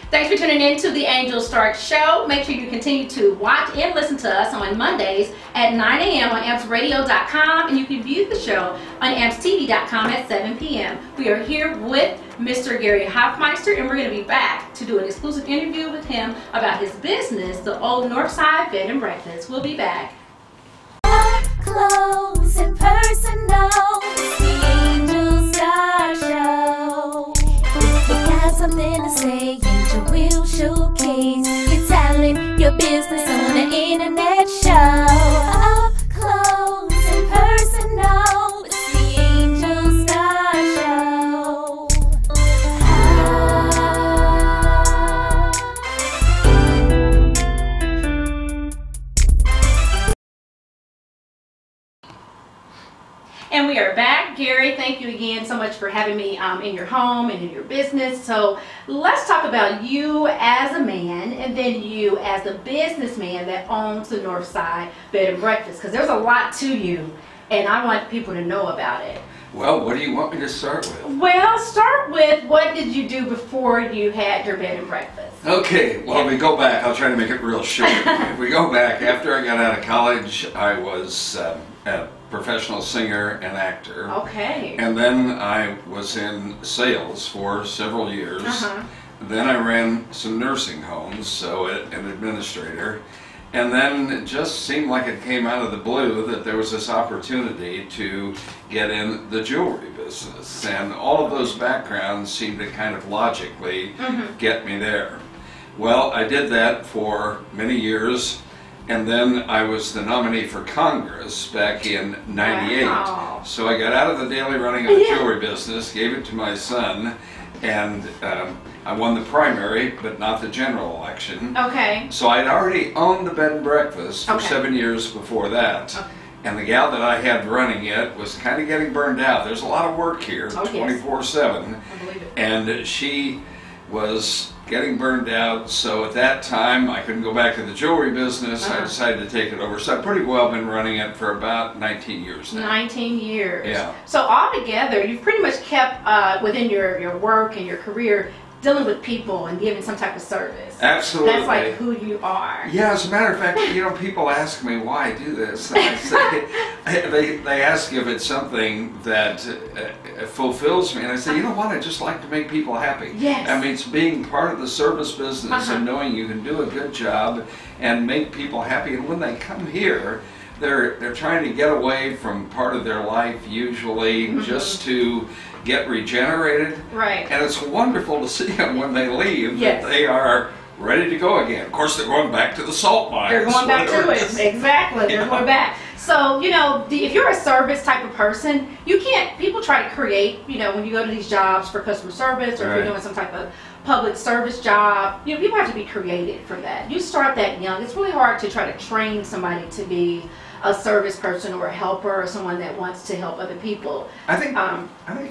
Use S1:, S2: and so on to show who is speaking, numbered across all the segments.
S1: Thanks for tuning in to the Angel Start Show. Make sure you continue to watch and listen to us on Mondays at 9 a.m. on ampsradio.com, and you can view the show on ampstv.com at 7 p.m. We are here with Mr. Gary Hoffmeister, and we're going to be back to do an exclusive interview with him about his business, the Old Northside Bed and Breakfast. We'll be back.
S2: Up close and personal, the Angel Start Show. If you got something to say, Angel will showcase your talent, your business on the internet show. Up close and personal, it's the Angel Start Show.
S1: And we are back. Gary, thank you again so much for having me in your home and in your business. So let's talk about you as a man and then you as a businessman that owns the Northside Bed and Breakfast, because there's a lot to you and I want people to know about it.
S3: Well, what do you want me to start with?
S1: Well, start with what did you do before you had your bed and breakfast?
S3: Okay, well, if we go back, I'll try to make it real short. If we go back, after I got out of college, I was a professional singer and actor.
S1: Okay.
S3: And then I was in sales for several years. Then I ran some nursing homes, so an administrator. And then it just seemed like it came out of the blue that there was this opportunity to get in the jewelry business. And all of those backgrounds seemed to kind of logically get me there. Well, I did that for many years, and then I was the nominee for Congress back in '98.
S1: Wow.
S3: So I got out of the daily running of the jewelry business, gave it to my son, and I won the primary, but not the general election.
S1: Okay.
S3: So I'd already owned the bed and breakfast for 7 years before that.
S1: Okay.
S3: And the gal that I had running it was kind of getting burned out. There's a lot of work here, 24/7.
S1: I believe it.
S3: And she was getting burned out, so at that time I couldn't go back to the jewelry business. I decided to take it over. So I've pretty well been running it for about 19 years now.
S1: 19 years.
S3: Yeah.
S1: So altogether, you've pretty much kept within your work and your career dealing with people and giving some type of service.
S3: Absolutely.
S1: That's like who you are.
S3: Yeah, as a matter of fact, you know, people ask me why I do this, and I say, they ask if it's something that fulfills me, and I say, you know what, I just like to make people happy.
S1: Yes.
S3: I mean, it's being part of the service business and knowing you can do a good job and make people happy, and when they come here, they're trying to get away from part of their life, usually just to get regenerated.
S1: Right.
S3: And it's wonderful to see them when they leave that they are ready to go again. Of course, they're going back to the salt mines.
S1: They're going back to it. Exactly. They're going back. So, you know, if you're a service type of person, you can't, people try to create, you know, when you go to these jobs for customer service or if you're doing some type of public service job, you know, people have to be creative for that. You start that young. It's really hard to try to train somebody to be a service person or a helper or someone that wants to help other people.
S3: I think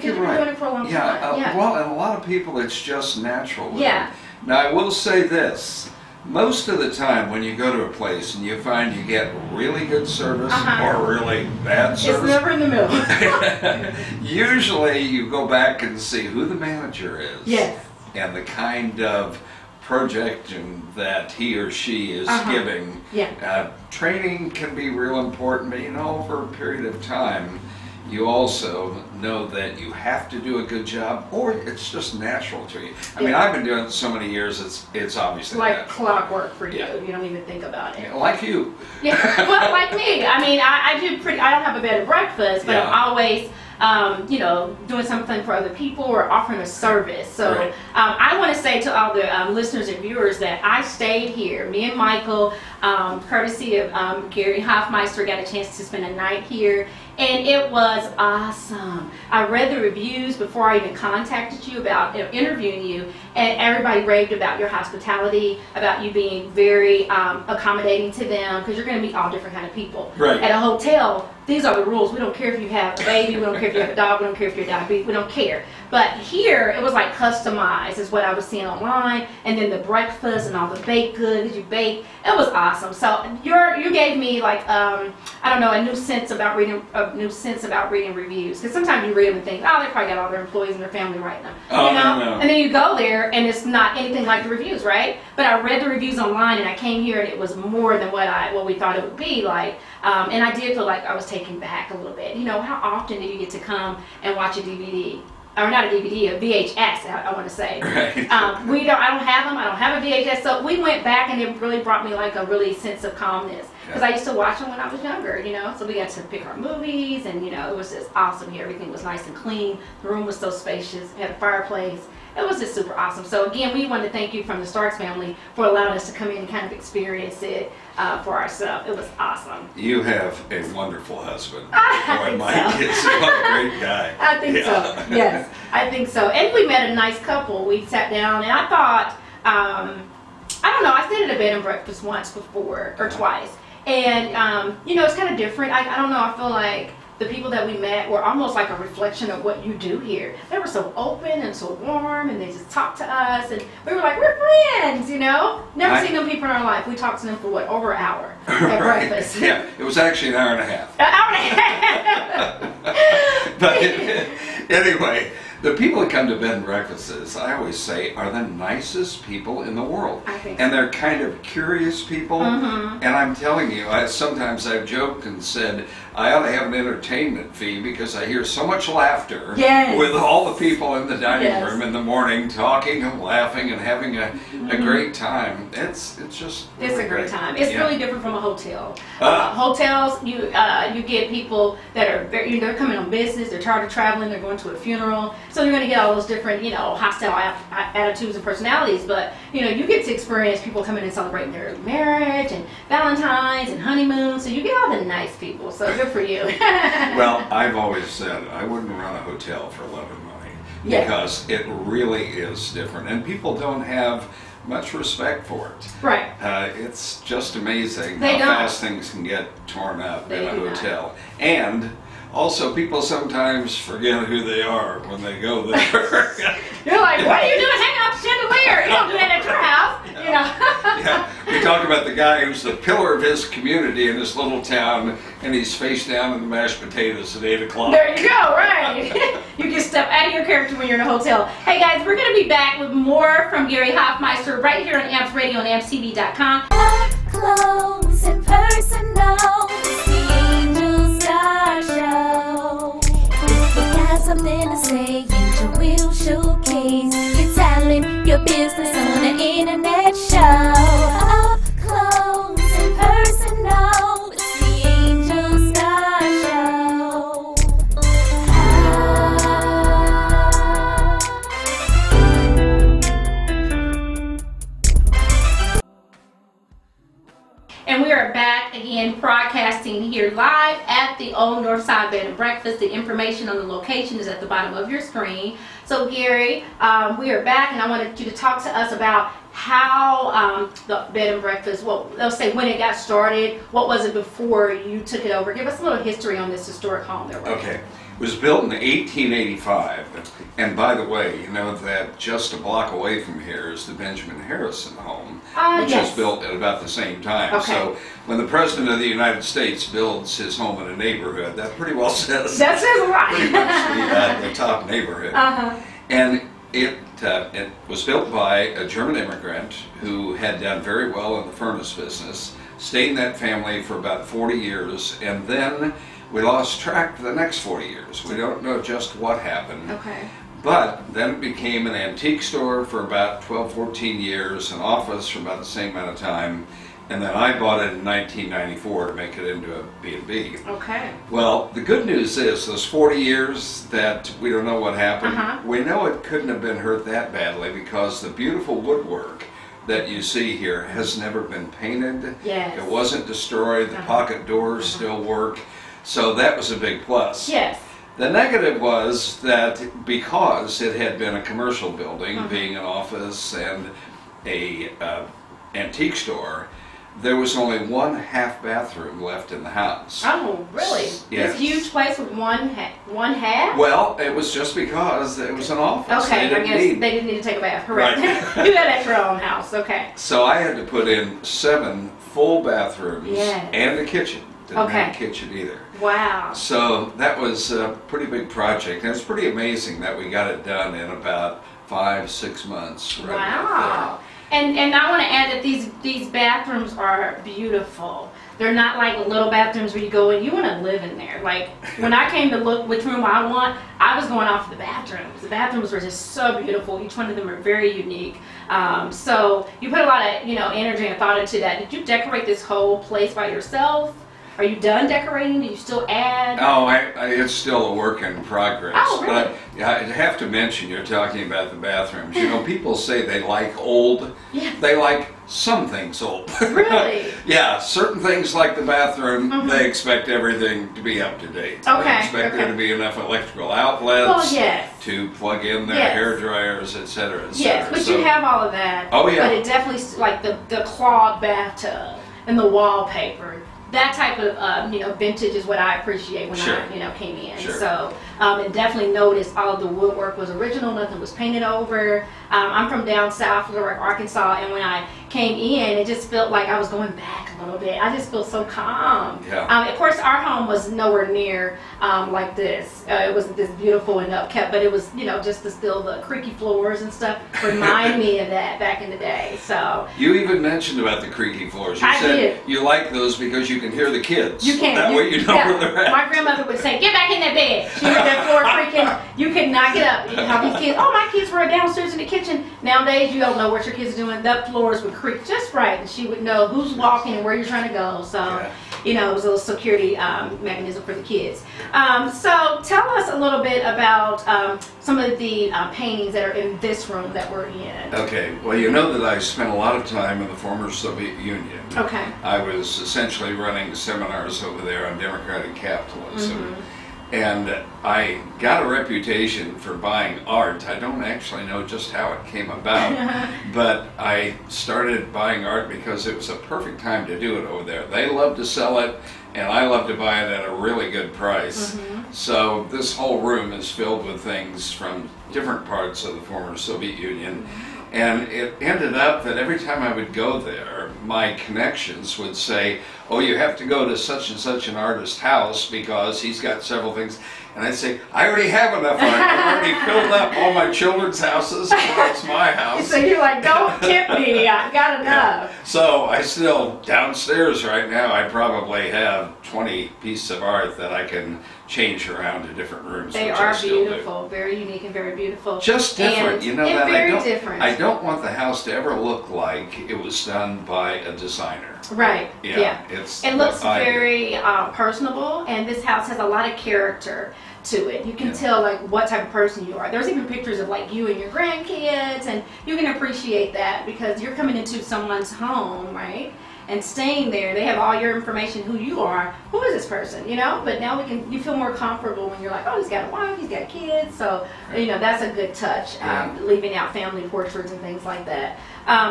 S3: you're right.
S1: Doing it for a long time.
S3: Well, and a lot of people, it's just natural with them. Now, I will say this. Most of the time when you go to a place and you find you get really good service or really bad service,
S1: it's never in the middle.
S3: Usually you go back and see who the manager is.
S1: Yes.
S3: And the kind of projection that he or she is giving. Training can be real important, but you know, over a period of time, you also know that you have to do a good job, or it's just natural to you. I mean, I've been doing it so many years, it's obviously
S1: like
S3: natural.
S1: Clockwork for you. You don't even think about it.
S3: Yeah, like you.
S1: Well, like me. I mean, I don't have a bed and breakfast, but I'm always you know, doing something for other people or offering a service. So I want to say to all the listeners and viewers that I stayed here. Me and Michael, courtesy of Gary Hoffmeister, got a chance to spend a night here. And it was awesome. I read the reviews before I even contacted you about interviewing you, and everybody raved about your hospitality, about you being very accommodating to them, because you're going to meet all different kind of people.
S3: Right.
S1: At a hotel, these are the rules. We don't care if you have a baby, we don't care if you have a dog, we don't care if you're diabetic, we don't care. But here, it was like customized is what I was seeing online, and then the breakfast and all the baked goods you bake. It was awesome. So you gave me like I don't know, a new sense about reading reviews, because sometimes you read them and think, oh, they probably got all their employees and their family writing them.
S3: Oh,
S1: you know?
S3: no.
S1: And then you go there and it's not anything like the reviews, right? But I read the reviews online and I came here and it was more than what we thought it would be like. And I did feel like I was taken back a little bit. You know, how often do you get to come and watch a DVD? Or not a DVD, a VHS, I want to say.
S3: Right.
S1: I don't have them. I don't have a VHS. So we went back and it really brought me like a really sense of calmness. Because I used to watch them when I was younger, you know. So we got to pick our movies and, you know, it was just awesome here. Everything was nice and clean. The room was so spacious. We had a fireplace. It was just super awesome. So again, we want to thank you from the Starks family for allowing us to come in and kind of experience it for ourselves. It was awesome.
S3: You have a wonderful husband.
S1: I
S3: Boy, Mike is a great guy.
S1: I think so. Yes, I think so. And we met a nice couple. We sat down and I thought, I don't know, I stayed at a bed and breakfast once before or twice. And, you know, it's kind of different. I don't know, I feel like the people that we met were almost like a reflection of what you do here. They were so open and so warm, and they just talked to us, and we were like, we're friends, you know? Never seen them people in our life. We talked to them for what, over an hour at breakfast.
S3: Yeah, it was actually an hour and a half.
S1: An hour and a half.
S3: But anyway, the people that come to bed and breakfasts, I always say, are the nicest people in the world.
S1: I think
S3: and they're kind of curious people. And I'm telling you, sometimes I've joked and said, I ought to have an entertainment fee because I hear so much laughter with all the people in the dining room in the morning talking and laughing and having a great time. It's just
S1: It's
S3: really
S1: a great
S3: great
S1: time. It's really different from a hotel. Hotels, you get people that are they're coming on business, they're tired of traveling, they're going to a funeral, so you're going to get all those different, you know, hostile attitudes and personalities. But you know, you get to experience people coming and celebrating their marriage and Valentine's and honeymoon, so you get all the nice people. So good for you.
S3: Well, I've always said I wouldn't run a hotel for love and money because it really is different, and people don't have much respect for it.
S1: Right.
S3: It's just amazing how fast things can get torn up in a hotel. And also, people sometimes forget who they are when they go there.
S1: You're like, what are you doing hanging out the chandelier? You don't do that at your house, you know.
S3: Yeah, we talk about the guy who's the pillar of his community in this little town, and he's face down in the mashed potatoes at 8 o'clock.
S1: There you go, right. You can step out of your character when you're in a hotel. Hey guys, we're going to be back with more from Gary Hoffmeister right here on AMPS Radio and AMPSTV.com.
S2: Up close and personal, the Angel Star Show. We got something to say, Angel will showcase your talent, your business on the internet show. Up close and personal, it's the Angel Star Show.
S1: And we are back again, broadcasting here live at the Old Northside Bed and Breakfast. The information on the location is at the bottom of your screen. So Gary, we are back, and I wanted you to talk to us about how the bed and breakfast, well, let's say when it got started, what was it before you took it over? Give us a little history on this historic home that we're in.
S3: Okay. It was built in 1885, and by the way, you know that just a block away from here is the Benjamin Harrison home, which was built at about the same time.
S1: Okay.
S3: So when the President of the United States builds his home in a neighborhood, that pretty well says
S1: that says a lot.
S3: pretty much the top neighborhood. And it was built by a German immigrant who had done very well in the furnace business, stayed in that family for about 40 years, and then we lost track for the next 40 years. We don't know just what happened.
S1: Okay.
S3: But then it became an antique store for about 12, 14 years, an office for about the same amount of time, and then I bought it in 1994 to make it into a B&B.
S1: Okay.
S3: Well, the good news is those 40 years that we don't know what happened, we know it couldn't have been hurt that badly because the beautiful woodwork that you see here has never been painted.
S1: Yes.
S3: It wasn't destroyed. The pocket doors still work. So that was a big plus.
S1: Yes.
S3: The negative was that because it had been a commercial building, being an office and a antique store, there was only one half bathroom left in the house.
S1: Oh, really?
S3: Yes.
S1: This huge place with one half?
S3: Well, it was just because it was an office.
S1: Okay, I guess they didn't need to take a bath. Correct.
S3: Right.
S1: You had at your own house. Okay.
S3: So I had to put in 7 full bathrooms and a kitchen. Didn't have a kitchen either.
S1: Wow.
S3: So that was a pretty big project, and it's pretty amazing that we got it done in about 5, 6 months. Right.
S1: Wow. And I want to add that these bathrooms are beautiful. They're not like little bathrooms where you go in, you want to live in there. Like when I came to look which room I want, I was going off the bathrooms. The bathrooms were just so beautiful. Each one of them are very unique. So you put a lot of energy and thought into that. Did you decorate this whole place by yourself? Are you done decorating? Do you still add?
S3: Oh, it's still a work in progress.
S1: Oh, really?
S3: But I have to mention, you're talking about the bathrooms. People say they like old.
S1: Yeah.
S3: They like some things old.
S1: Really?
S3: Yeah, certain things like the bathroom, they expect everything to be up to date.
S1: Okay.
S3: They expect there to be enough electrical outlets to plug in their hair dryers, etc., etc.
S1: Yes, but you have all of that.
S3: Oh, yeah.
S1: But it definitely, like the clogged bathtub and the wallpaper. That type of vintage is what I appreciate when I came in.
S3: Sure.
S1: So and definitely noticed all of the woodwork was original, nothing was painted over. I'm from down south, Arkansas, and when I came in, it just felt like I was going back a little bit. I just feel so calm.
S3: Yeah.
S1: Of course, our home was nowhere near like this. It wasn't this beautiful and upkept, but it was just still the creaky floors and stuff remind me of that back in the day. So
S3: you even mentioned about the creaky floors. You
S1: I
S3: said
S1: did.
S3: You like those because you can hear the kids.
S1: You can.
S3: That way you know where they're at.
S1: My grandmother would say, "Get back in that bed." She heard that floor creaking. You could not get up. How these kids? Oh, my kids were downstairs in the kitchen. Nowadays, you don't know what your kids are doing. The floors would creak just right, and she would know who's walking and where you're trying to go. So, it was a little security mechanism for the kids. So, tell us a little bit about some of the paintings that are in this room that we're in.
S3: Okay. Well, you know that I spent a lot of time in the former Soviet Union.
S1: Okay.
S3: I was essentially running seminars over there on democratic capitalism. And I got a reputation for buying art. I don't actually know just how it came about, but I started buying art because it was a perfect time to do it over there. They love to sell it, and I love to buy it at a really good price. So this whole room is filled with things from different parts of the former Soviet Union. And it ended up that every time I would go there, my connections would say, "Oh, you have to go to such and such an artist's house because he's got several things." And I'd say, "I already have enough art. I've already filled up all my children's houses. It's my house."
S1: So you're like, "Don't tip me. I've got enough."
S3: So I still, downstairs right now, I probably have 20 pieces of art that I can change around to different rooms.
S1: They are beautiful, very unique and very beautiful.
S3: Just different,
S1: different.
S3: I don't want the house to ever look like it was done by a designer.
S1: Right. Yeah.
S3: It
S1: looks very personable, and this house has a lot of character to it. You can tell like what type of person you are. There's even pictures of like you and your grandkids, and you can appreciate that because you're coming into someone's home, right? And staying there, they have all your information, who you are, who is this person, But now you feel more comfortable when you're like, oh, he's got a wife, he's got kids, so that's a good touch. Leaving out family portraits and things like that.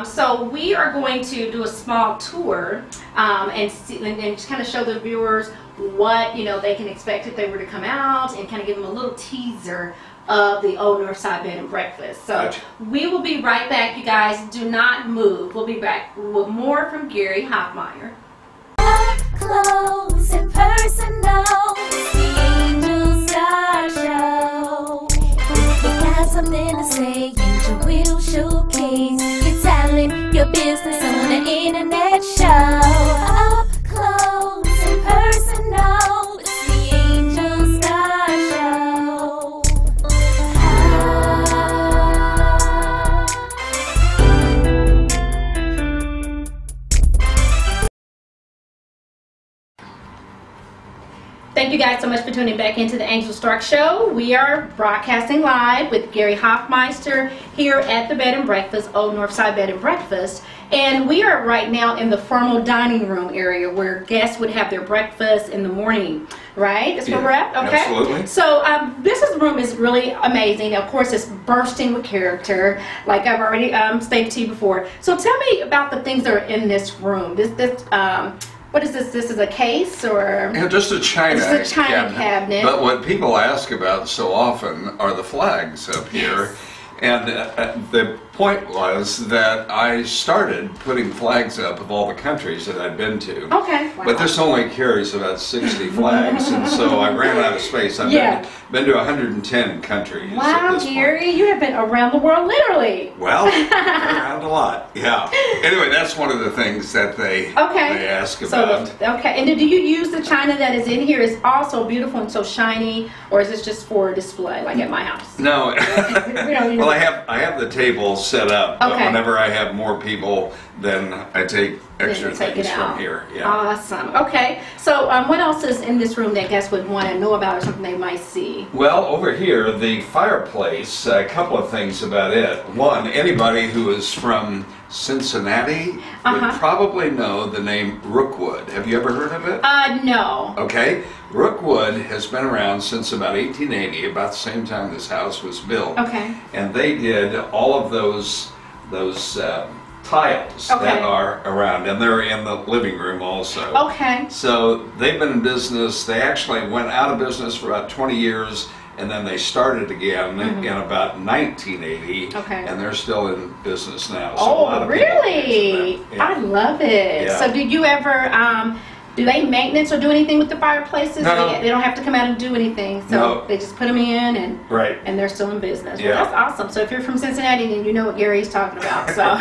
S1: So we are going to do a small tour and just kind of show the viewers what they can expect if they were to come out, and kind of give them a little teaser of the Old Northside Bed and Breakfast. So we will be right back, you guys. Do not move. We'll be back with more from Gary Hoffmeyer.
S2: Up close and personal, the Angel Star Show. You got something to say, Angel will showcase your talent, your business on the internet show. Up close and personal, it's the Angel Star Show.
S1: Thank you guys so much for tuning back into the Angel Stark Show. We are broadcasting live with Gary Hoffmeister here at the Bed and Breakfast, Old Northside Bed and Breakfast. And we are right now in the formal dining room area where guests would have their breakfast in the morning, right? That's where we're at? Okay.
S3: Absolutely.
S1: So this room is really amazing. Of course, it's bursting with character, like I've already stated to you before. So tell me about the things that are in this room. What is this? This is a case or?
S3: Just a china
S1: cabinet.
S3: But what people ask about so often are the flags up here.
S1: Yes.
S3: And the point was that I started putting flags up of all the countries that I'd been to.
S1: Okay. Wow.
S3: But this only carries about 60 flags, and so I ran out of space. I've been to 110 countries.
S1: Wow, Gary, you have been around the world, literally.
S3: Well, around a lot, yeah. Anyway, that's one of the things that they ask about.
S1: Okay, and do you use the china that is in here? It's also beautiful and so shiny, or is this just for display, like at my house?
S3: No. Well, I have the table set up, but whenever I have more people, then I take extra things from here. Yeah.
S1: Awesome. Okay, so what else is in this room that guests would want to know about, or something they might see?
S3: Well, over here, the fireplace, a couple of things about it. One, anybody who is from Cincinnati would probably know the name Rookwood. Have you ever heard of it?
S1: No.
S3: Okay. Rookwood has been around since about 1880, about the same time this house was built.
S1: Okay.
S3: And they did all of those tiles that are around, and they're in the living room also.
S1: Okay.
S3: So they've been in business. They actually went out of business for about 20 years, and then they started again in about 1980, and they're still in business now. So a lot of
S1: really? I love it.
S3: Yeah.
S1: So did you ever, do they maintenance or do anything with the fireplaces?
S3: No.
S1: They don't have to come out and do anything. So they just put them in and they're still in business.
S3: Yeah.
S1: Well, that's awesome. So if you're from Cincinnati, then you know what Gary's talking about. So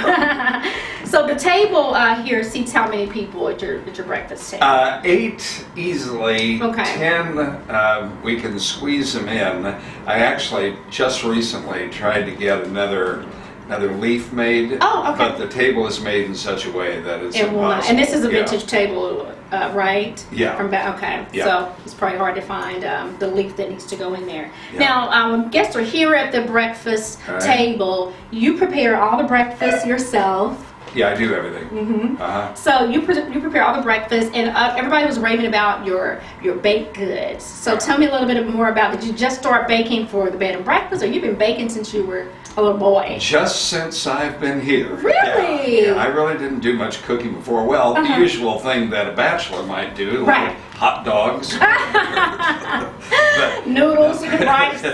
S1: so the table here seats how many people at your breakfast table?
S3: 8 easily. 10 we can squeeze them in. I actually just recently tried to get another leaf made. But the table is made in such a way that it's impossible.
S1: And this is a vintage table, right?
S3: Yeah.
S1: So it's probably hard to find the leaf that needs to go in there. Yeah. Now, when guests are here at the breakfast table, you prepare all the breakfast yourself.
S3: Yeah, I do everything.
S1: So you prepare all the breakfast, and everybody was raving about your baked goods. So tell me a little bit more about, did you just start baking for the bed and breakfast, or you've been baking since you were a little boy?
S3: Just since I've been here.
S1: Really?
S3: Yeah, I really didn't do much cooking before. Well, the usual thing that a bachelor might do, like hot dogs.
S1: Noodles and rice.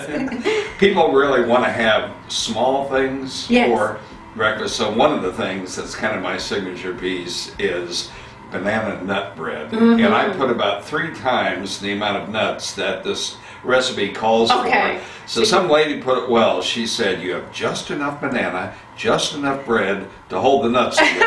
S3: People really want to have small things for breakfast. So one of the things that's kind of my signature piece is banana nut bread. And I put about 3 times the amount of nuts that this recipe calls for. So some lady put it well. She said, you have just enough banana, just enough bread to hold the nuts together.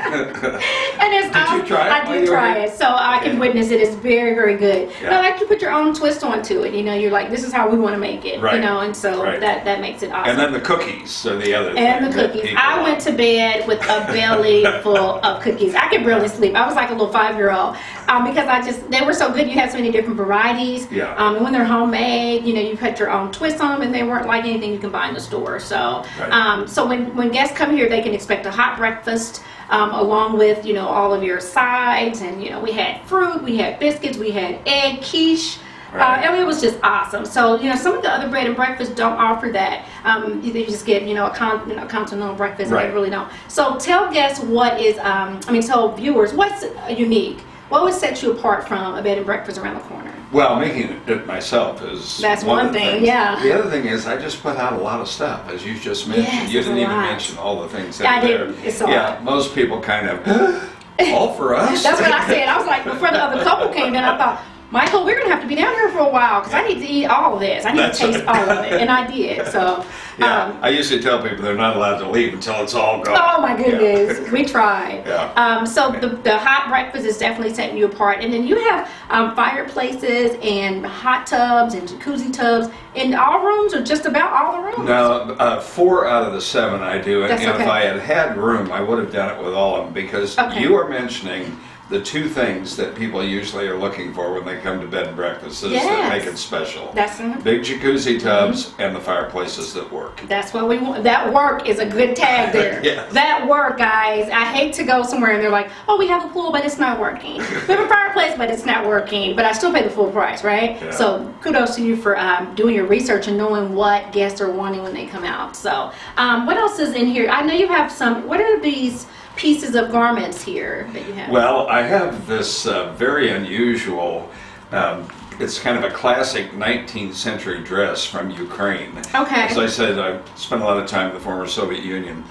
S1: And it's
S3: Did you try it?
S1: I did try it, so I can witness it. It's very, very good. Yeah. No, like you put your own twist onto it. You know, you're like, this is how we want to make it. You know, and so that makes it awesome.
S3: And then the cookies are the other thing.
S1: And the cookies. I went to bed with a belly full of cookies. I could barely sleep. I was like a little 5-year-old because they were so good. You had so many different varieties. Yeah. And when they're homemade, you know, you put your own twist on them, and they weren't like anything you can buy in the store. So, so when guests come here, they can expect a hot breakfast. Along with, you know, all of your sides, and you know, we had fruit, we had biscuits, we had egg quiche. I mean, it was just awesome. So, you know, some of the other bread and breakfast don't offer that. You just get, you know, a continental breakfast, and they really don't. So tell guests what is, tell viewers what's unique. What would set you apart from a bed and breakfast around the corner?
S3: Well, making it myself is one thing.
S1: Yeah.
S3: The other thing is I just put out a lot of stuff, as you just mentioned.
S1: Yes,
S3: you didn't even mention all the things that are there.
S1: It's a lot.
S3: Most people kind of, all for us?
S1: That's what I said. I was like, before the other couple came in, I thought, Michael, we're going to have to be down here for a while because I need to eat all of this. I need to taste all of it. And I did. So,
S3: I usually tell people they're not allowed to leave until it's all gone.
S1: Oh, my goodness. We tried. So the hot breakfast is definitely setting you apart. And then you have fireplaces and hot tubs and jacuzzi tubs in all rooms, or just about all the rooms?
S3: No, 4 out of the 7 I do. And if I had room, I would have done it with all of them, because you are mentioning the 2 things that people usually are looking for when they come to bed and breakfast that make it special. Big jacuzzi tubs and the fireplaces that work.
S1: That's what we want. That work is a good tag there. That work, guys. I hate to go somewhere and they're like, oh, we have a pool, but it's not working. We have a fireplace, but it's not working. But I still pay the full price, right? So kudos to you for doing your research and knowing what guests are wanting when they come out. So what else is in here? I know you have some. What are these pieces of garments here that you have?
S3: Well, I have this very unusual, it's kind of a classic 19th century dress from Ukraine. As I said, I spent a lot of time in the former Soviet Union,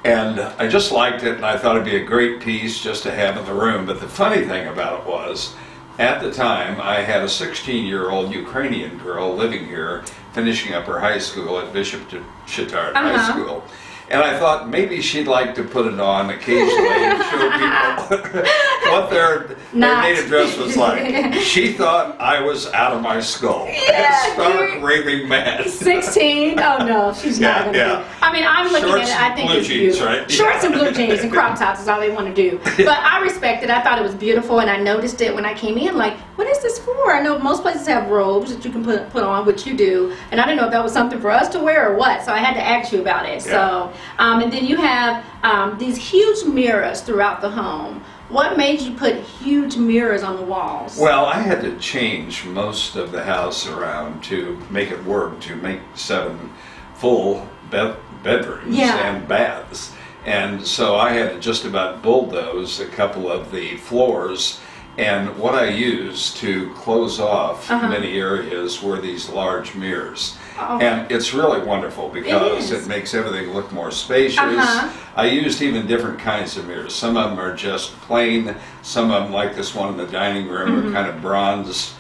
S3: and I just liked it, and I thought it'd be a great piece just to have in the room. But the funny thing about it was, at the time, I had a 16-year-old Ukrainian girl living here, finishing up her high school at Bishop Chittard High School. And I thought maybe she'd like to put it on occasionally and show people what their native dress was like. She thought I was out of my skull.
S1: Yeah,
S3: Stark raving mad.
S1: 16? Oh no, she's not going to be. I mean, I'm looking at it, I think it's beautiful. Right? Shorts and blue jeans and crop tops is all they want to do. But I respect it. I thought it was beautiful, and I noticed it when I came in, like, what is this for? I know most places have robes that you can put on, which you do, and I didn't know if that was something for us to wear or what, so I had to ask you about it. So, and then you have these huge mirrors throughout the home. What made you put huge mirrors on the walls?
S3: Well, I had to change most of the house around to make it work, to make 7 full bedrooms and baths. And so I had to just about bulldoze a couple of the floors. And what I used to close off many areas were these large mirrors. And it's really wonderful because it makes everything look more spacious. I used even different kinds of mirrors. Some of them are just plain, some of them, like this one in the dining room, are kind of bronze.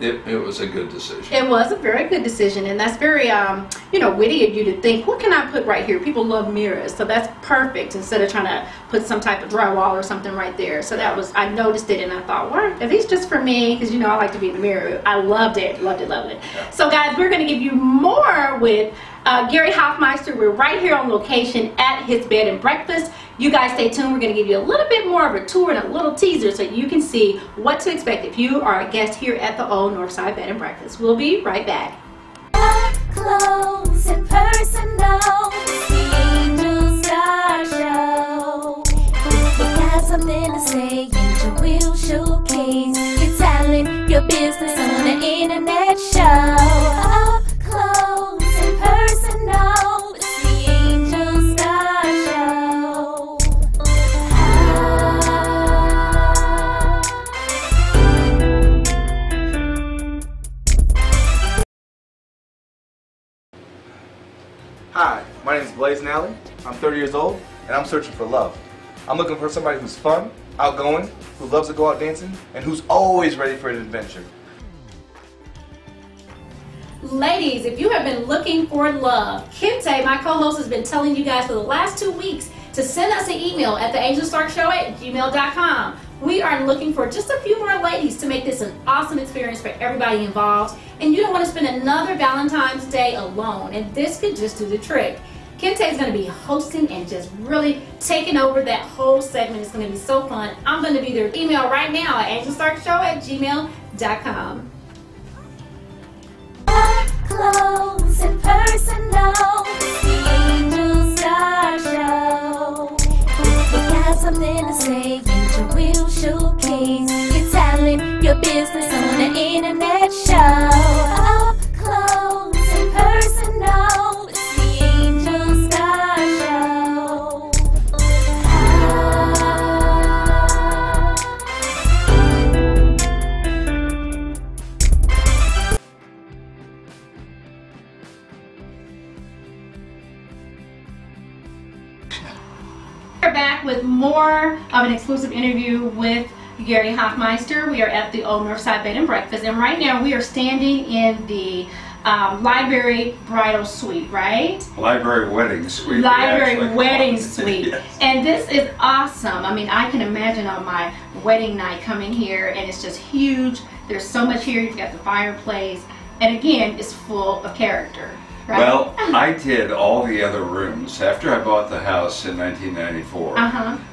S3: It was a good decision.
S1: It was a very good decision, and that's very, you know, witty of you to think, what can I put right here? People love mirrors, so that's perfect instead of trying to put some type of drywall or something right there. So that was, I noticed it, and I thought, what, are these just for me? Because, you know, I like to be in the mirror. I loved it, loved it, loved it. Yeah. So, guys, we're going to give you more with Gary Hoffmeister. We're right here on location at his bed and breakfast. You guys stay tuned. We're going to give you a little bit more of a tour and a little teaser so you can see what to expect if you are a guest here at the Old Northside Bed and Breakfast. We'll be right back.
S2: Up close and personal, the Angel Star Show. We got something to say, Angel will showcase your talent, your business on the internet show. Up close and personal, it's the Angel Star Show.
S4: Hi, my name is Blaze Nally. I'm 30 years old, and I'm searching for love. I'm looking for somebody who's fun, outgoing, who loves to go out dancing, and who's always ready for an adventure.
S1: Ladies, if you have been looking for love, Kente, my co-host, has been telling you guys for the last 2 weeks to send us an email at theangelstarkshow@gmail.com. We are looking for just a few more ladies to make this an awesome experience for everybody involved. And you don't want to spend another Valentine's Day alone, and this could just do the trick. Kente is going to be hosting and just really taking over that whole segment. It's going to be so fun. I'm going to be their email right now at angelstarkshow@gmail.com.
S2: Up close and personal, the Angel Star Show. We got something to say, Angel will showcase your talent, your business on the internet show. Up close and personal, it's the Angel Star Show.
S1: We're back with more of an exclusive interview with Gary Hoffmeister. We are at the Old Northside Bed and Breakfast, and right now we are standing in the library bridal suite, right?
S3: Library wedding suite.
S1: Library wedding suite.
S3: Yes.
S1: And this is awesome. I mean, I can imagine on my wedding night coming here, and it's just huge. There's so much here. You've got the fireplace, and again, it's full of character. Right?
S3: Well, I did all the other rooms. After I bought the house in 1994,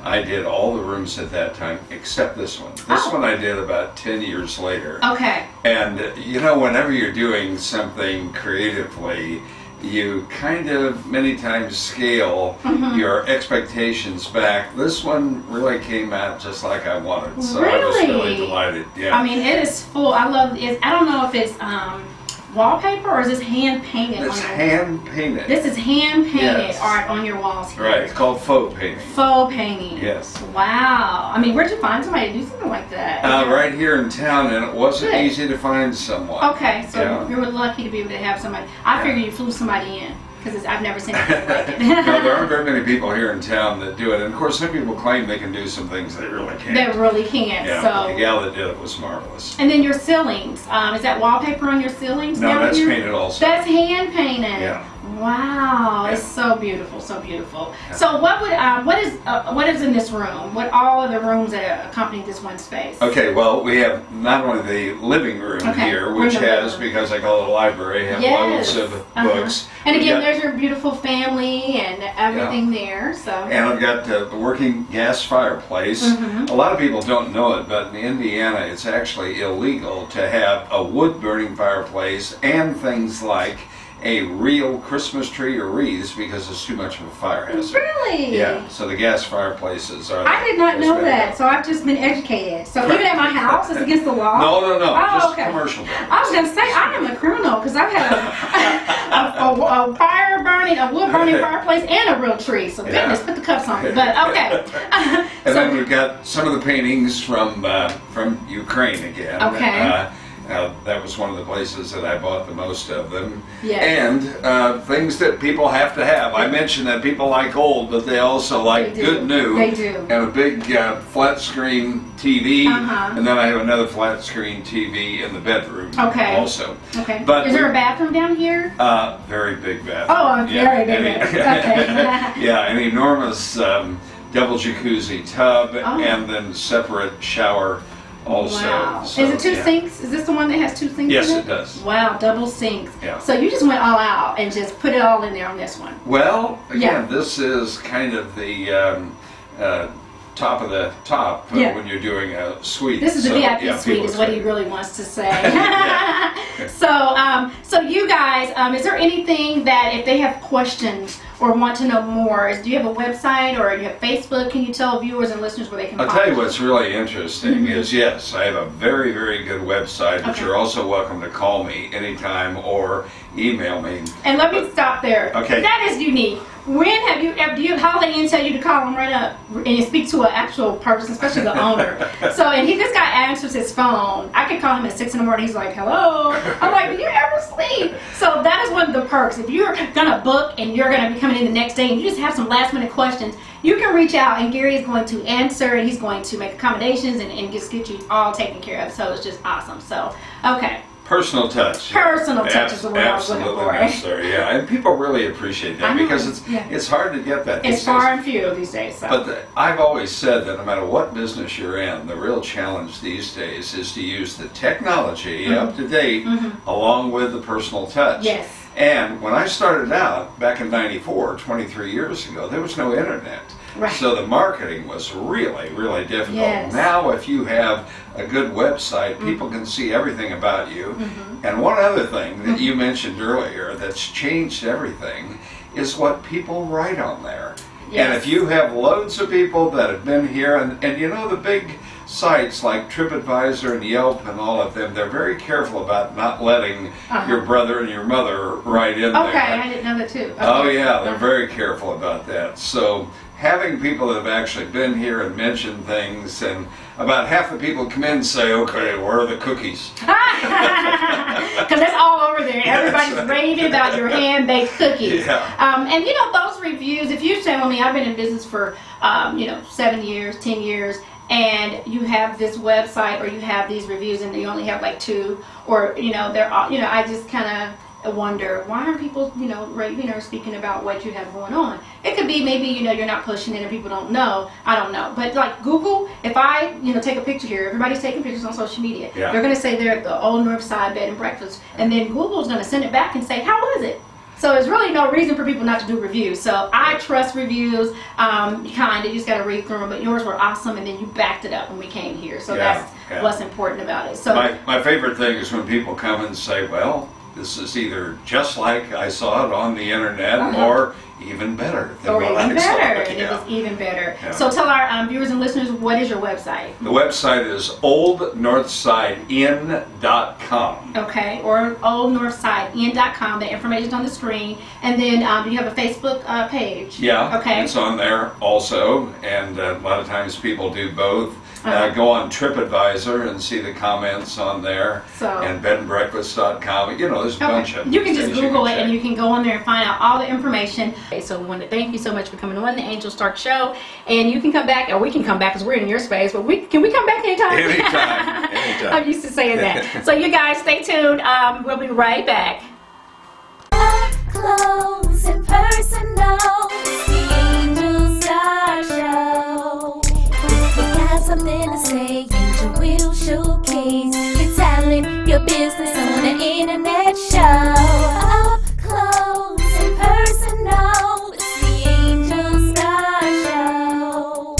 S3: I did all the rooms at that time except this one. This one I did about 10 years later.
S1: Okay.
S3: And you know, whenever you're doing something creatively, you kind of many times scale your expectations back. This one really came out just like I wanted, so I was really delighted. Yeah.
S1: I mean, it is full. I love it. I don't know if it's wallpaper or is this hand painted?
S3: It's hand painted.
S1: This is hand painted art on your walls here.
S3: Right, it's called faux painting.
S1: Faux painting.
S3: Yes.
S1: Wow. I mean, where'd you find somebody to do something like that?
S3: Right here in town, and it wasn't easy to find someone.
S1: Okay, so you were lucky to be able to have somebody. I figured you flew somebody in. Because I've never seen anything like it.
S3: No, there aren't very many people here in town that do it. And of course, some people claim they can do some things they really can't.
S1: They really can't.
S3: Yeah,
S1: so.
S3: but the gal that did it was marvelous.
S1: And then your ceilings. Is that wallpaper on your ceilings?
S3: No,
S1: down
S3: that's
S1: here?
S3: painted also.
S1: That's hand painted.
S3: Yeah.
S1: Wow,
S3: Yeah.
S1: it's so beautiful, so beautiful. Yeah. So what is in this room? What all of the rooms that accompany this one space?
S3: Okay, well, we have not only the living room here, which has, because I call it a library, have loads of books.
S1: And again, there's your beautiful family and everything there. So.
S3: And I've got the working gas fireplace. A lot of people don't know it, but in Indiana, it's actually illegal to have a wood-burning fireplace and things like a real Christmas tree or wreaths because it's too much of a fire hazard.
S1: Really?
S3: Yeah. So the gas fireplaces are.
S1: I did not know that, so I've just been educated. So even at my house, it's against the law.
S3: No.
S1: Oh,
S3: just
S1: okay.
S3: Commercial buildings.
S1: I was going to say I am a criminal because I've had a fire burning, a wood burning fireplace, and a real tree. So goodness, put the cuffs on me. But okay.
S3: And then we've got some of the paintings from Ukraine again.
S1: Okay.
S3: That was one of the places that I bought the most of them.
S1: Yes.
S3: And things that people have to have. I mentioned that people like old, but they also like good new.
S1: They do.
S3: And a big flat screen TV, and then I have another flat screen TV in the bedroom.
S1: Okay.
S3: Also.
S1: Okay.
S3: But
S1: is there a bathroom down here?
S3: Very big bathroom.
S1: Oh, very big bathroom. Okay.
S3: Yeah, an enormous double jacuzzi tub, and then separate shower. Also,
S1: wow.
S3: So,
S1: is it two sinks? Is this the one that has two sinks?
S3: Yes,
S1: in
S3: it does.
S1: Wow, double sinks.
S3: Yeah.
S1: So you just went all out and just put it all in there on this one.
S3: Well, again, this is kind of the top of the top when you're doing a suite.
S1: This is the VIP suite, is what he really wants to say. So you guys, is there anything that if they have questions or want to know more, do you have a website or you have Facebook? Can you tell viewers and listeners where they can find
S3: I'll tell you what's really interesting is, yes, I have a very, very good website, but you're also welcome to call me anytime or email me.
S1: And let me stop there.
S3: Okay.
S1: That is unique. When have you ever, do you have Holiday Inn tell you to call them right up and speak to an actual person, especially the owner? So, and this guy answers his phone. I could call him at 6 in the morning. He's like, hello. I'm like, do you ever sleep? So that is one of the perks. If you're going to book and you're going to be coming in the next day and you just have some last minute questions, you can reach out and Gary is going to answer and he's going to make accommodations and just get you all taken care of. So it's just awesome. So, okay.
S3: Personal touch.
S1: Personal touch is the word I was looking for.
S3: Necessary, yeah, and people really appreciate that because it's hard to get that.
S1: It's far and few these days. So.
S3: But I've always said that no matter what business you're in, the real challenge these days is to use the technology up to date along with the personal touch.
S1: Yes.
S3: And when I started out back in '94, 23 years ago, there was no internet.
S1: Right.
S3: So the marketing was really, really difficult.
S1: Yes.
S3: Now if you have a good website, people can see everything about you. And one other thing that you mentioned earlier that's changed everything is what people write on there.
S1: Yes.
S3: And if you have loads of people that have been here, and you know the big sites like TripAdvisor and Yelp and all of them, they're very careful about not letting your brother and your mother write in there.
S1: Okay, I didn't know that too. Okay.
S3: Oh yeah, they're very careful about that. So having people that have actually been here and mentioned things, and about half the people come in and say, okay, where are the cookies?
S1: Because that's all over there. Everybody's raving about your hand-baked cookies.
S3: Yeah.
S1: And you know, those reviews, if you say, well, me, I've been in business for, 7 years, 10 years, and you have this website or you have these reviews and you only have like 2, or, they're all, I just kind of wonder, why aren't people, raving or speaking about what you have going on? It could be maybe, you're not pushing it and people don't know. I don't know. But like Google, if I, take a picture here, everybody's taking pictures on social media.
S3: Yeah.
S1: They're going to say they're at the Old North Side Bed and Breakfast. And then Google's going to send it back and say, how was it? So there's really no reason for people not to do reviews. So I trust reviews. You just got to read through them. But yours were awesome, and then you backed it up when we came here. So that's what's important about it. So
S3: my favorite thing is when people come and say, well, this is either just like I saw it on the internet or even better than what I saw.
S1: And it was even better. Yeah. So tell our viewers and listeners, what is your website?
S3: The website is oldnorthsideinn.com.
S1: Okay, or oldnorthsideinn.com. The information's on the screen. And then do you have a Facebook page?
S3: Yeah,
S1: okay.
S3: It's on there also. And a lot of times people do both. Go on TripAdvisor and see the comments on there, and bedandbreakfast.com. You know, there's a bunch of
S1: You can just Google it and you can go on there and find out all the information. Okay, so we want to thank you so much for coming on the Angel Stark Show. And you can come back, or we can come back because we're in your space, but can we come back anytime?
S3: Anytime.
S1: I'm used to saying that. So you guys stay tuned. We'll be right back.
S2: Up close and personal, the Angel Star Show. We got something to say, Angel will showcase your talent, your business on the internet show. Up close and personal, it's the Angel Star Show.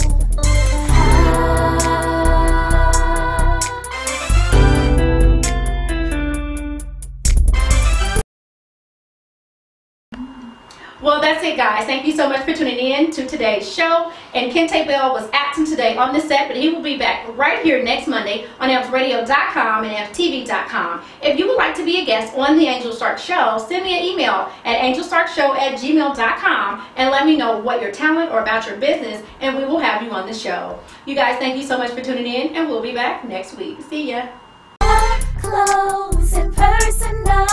S1: Well, that's it, guys. Thank you so much for tuning in to today's show. And Kente Bell was absent today on the set, but he will be back right here next Monday on EmpsRadio.com and EmpsTV.com. If you would like to be a guest on the Angel Stark Show, send me an email at angelstarkshow@gmail.com and let me know what your talent or about your business, and we will have you on the show. You guys, thank you so much for tuning in, and we'll be back next week. See ya.
S2: Up close and personal.